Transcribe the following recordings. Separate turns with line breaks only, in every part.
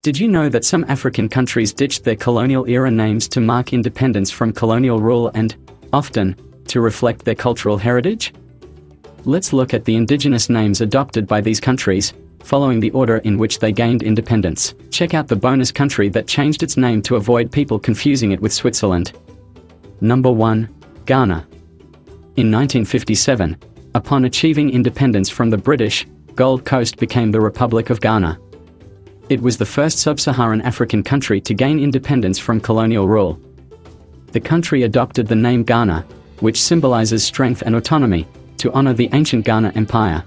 Did you know that some African countries ditched their colonial-era names to mark independence from colonial rule and, often, to reflect their cultural heritage? Let's look at the indigenous names adopted by these countries, following the order in which they gained independence. Check out the bonus country that changed its name to avoid people confusing it with Switzerland. Number 1. Ghana. In 1957, upon achieving independence from the British, Gold Coast became the Republic of Ghana. It was the first sub-Saharan African country to gain independence from colonial rule. The country adopted the name Ghana, which symbolizes strength and autonomy, to honor the ancient Ghana Empire.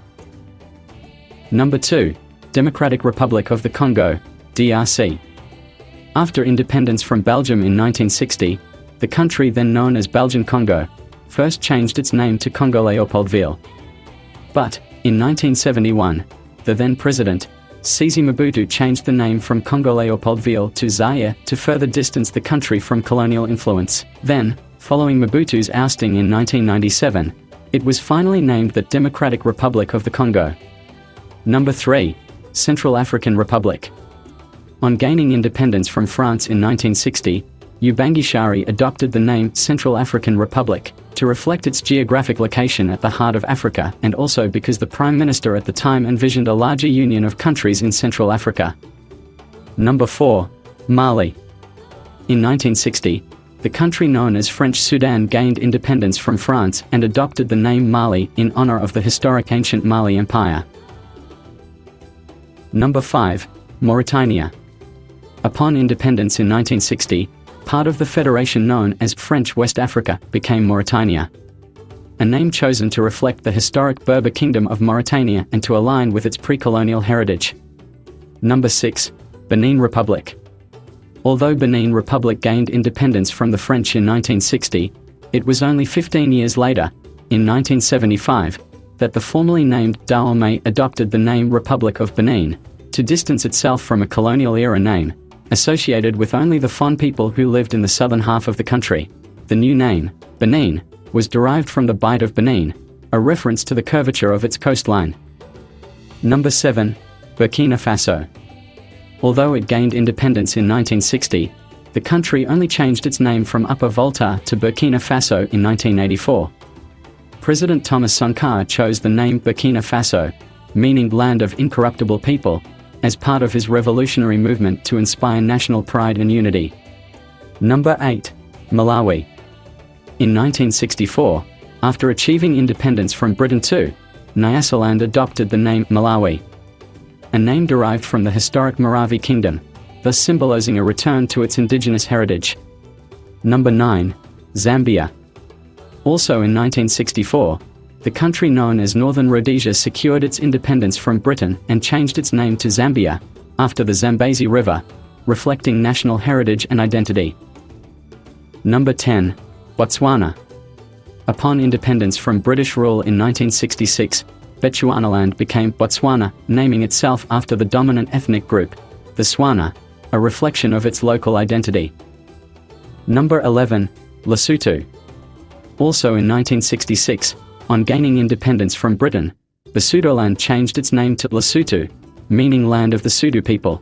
Number 2. Democratic Republic of the Congo, DRC. After independence from Belgium in 1960, the country then known as Belgian Congo, first changed its name to Congo Leopoldville. But, in 1971, the then president, Sisi Mobutu changed the name from Congo Leopoldville to Zaire to further distance the country from colonial influence. Then, following Mobutu's ousting in 1997, it was finally named the Democratic Republic of the Congo. Number 3. Central African Republic. On gaining independence from France in 1960, Ubangi Shari adopted the name Central African Republic, to reflect its geographic location at the heart of Africa and also because the Prime Minister at the time envisioned a larger union of countries in Central Africa. Number 4. Mali. In 1960, the country known as French Sudan gained independence from France and adopted the name Mali in honor of the historic ancient Mali Empire. Number 5. Mauritania. Upon independence in 1960, part of the federation known as French West Africa became Mauritania, a name chosen to reflect the historic Berber Kingdom of Mauritania and to align with its pre-colonial heritage. Number 6. Benin Republic. Although Benin Republic gained independence from the French in 1960, it was only 15 years later, in 1975, that the formerly named Dahomey adopted the name Republic of Benin, to distance itself from a colonial-era name, associated with only the Fon people who lived in the southern half of the country. The new name, Benin, was derived from the Bight of Benin, a reference to the curvature of its coastline. Number 7. Burkina Faso. Although it gained independence in 1960, the country only changed its name from Upper Volta to Burkina Faso in 1984. President Thomas Sankara chose the name Burkina Faso, meaning Land of Incorruptible People, as part of his revolutionary movement to inspire national pride and unity. Number 8. Malawi. In 1964, after achieving independence from Britain too, Nyasaland adopted the name Malawi, a name derived from the historic Maravi Kingdom, thus symbolizing a return to its indigenous heritage. Number 9. Zambia. Also in 1964, the country known as Northern Rhodesia secured its independence from Britain and changed its name to Zambia, after the Zambezi River, reflecting national heritage and identity. Number 10. Botswana. Upon independence from British rule in 1966, Bechuanaland became Botswana, naming itself after the dominant ethnic group, the Swana, a reflection of its local identity. Number 11. Lesotho. Also in 1966, on gaining independence from Britain, Basutoland changed its name to Lesotho, meaning Land of the Sudu people.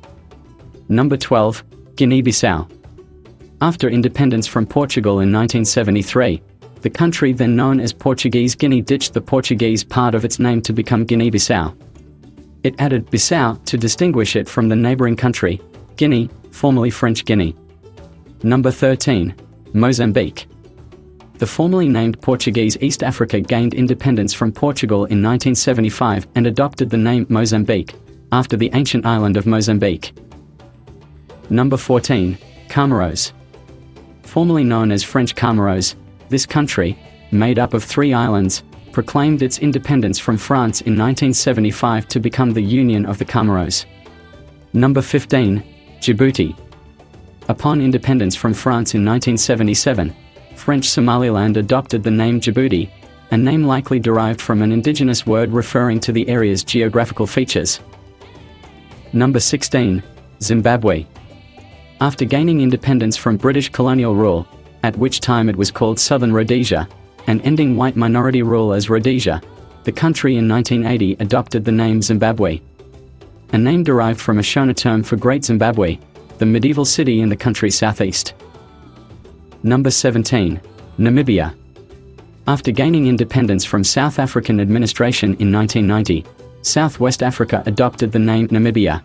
Number 12. Guinea-Bissau. After independence from Portugal in 1973, the country then known as Portuguese Guinea ditched the Portuguese part of its name to become Guinea-Bissau. It added Bissau to distinguish it from the neighboring country, Guinea, formerly French Guinea. Number 13. Mozambique. The formerly named Portuguese East Africa gained independence from Portugal in 1975 and adopted the name Mozambique, after the ancient island of Mozambique. Number 14. Comoros. Formerly known as French Comoros, this country, made up of 3 islands, proclaimed its independence from France in 1975 to become the Union of the Comoros. Number 15. Djibouti. Upon independence from France in 1977, French Somaliland adopted the name Djibouti, a name likely derived from an indigenous word referring to the area's geographical features. Number 16. Zimbabwe. After gaining independence from British colonial rule, at which time it was called Southern Rhodesia, and ending white minority rule as Rhodesia, the country in 1980 adopted the name Zimbabwe. a name derived from a Shona term for Great Zimbabwe, the medieval city in the country's southeast. Number 17. Namibia. After gaining independence from South African administration in 1990, Southwest Africa adopted the name Namibia,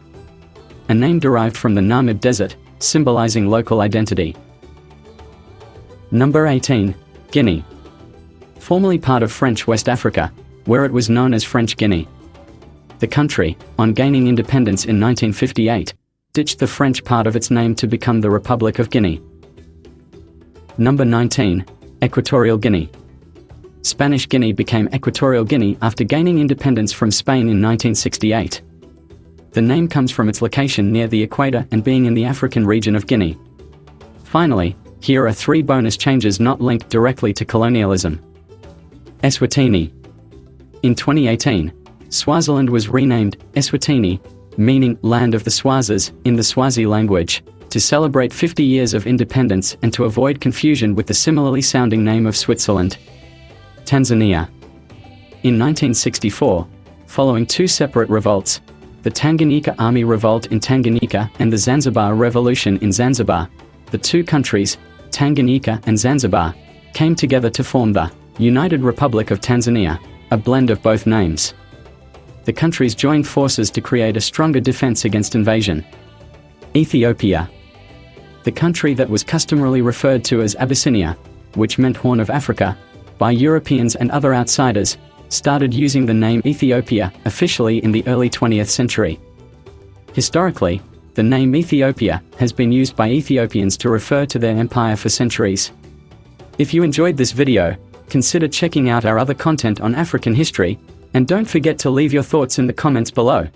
a name derived from the Namib Desert, symbolizing local identity. Number 18. Guinea. Formerly part of French West Africa, where it was known as French Guinea. The country, on gaining independence in 1958, ditched the French part of its name to become the Republic of Guinea. Number 19. Equatorial Guinea. Spanish Guinea became Equatorial Guinea after gaining independence from Spain in 1968. The name comes from its location near the equator and being in the African region of Guinea. Finally, here are 3 bonus changes not linked directly to colonialism. eSwatini. In 2018, Swaziland was renamed eSwatini, meaning Land of the Swazis, in the Swazi language, to celebrate 50 years of independence and to avoid confusion with the similarly sounding name of Switzerland. Tanzania. In 1964, following 2 separate revolts, the Tanganyika Army Revolt in Tanganyika and the Zanzibar Revolution in Zanzibar, the 2 countries, Tanganyika and Zanzibar, came together to form the United Republic of Tanzania, a blend of both names. The countries joined forces to create a stronger defense against invasion. Ethiopia. The country that was customarily referred to as Abyssinia, which meant Horn of Africa, by Europeans and other outsiders, started using the name Ethiopia officially in the early 20th century. Historically, the name Ethiopia has been used by Ethiopians to refer to their empire for centuries. If you enjoyed this video, consider checking out our other content on African history, and don't forget to leave your thoughts in the comments below.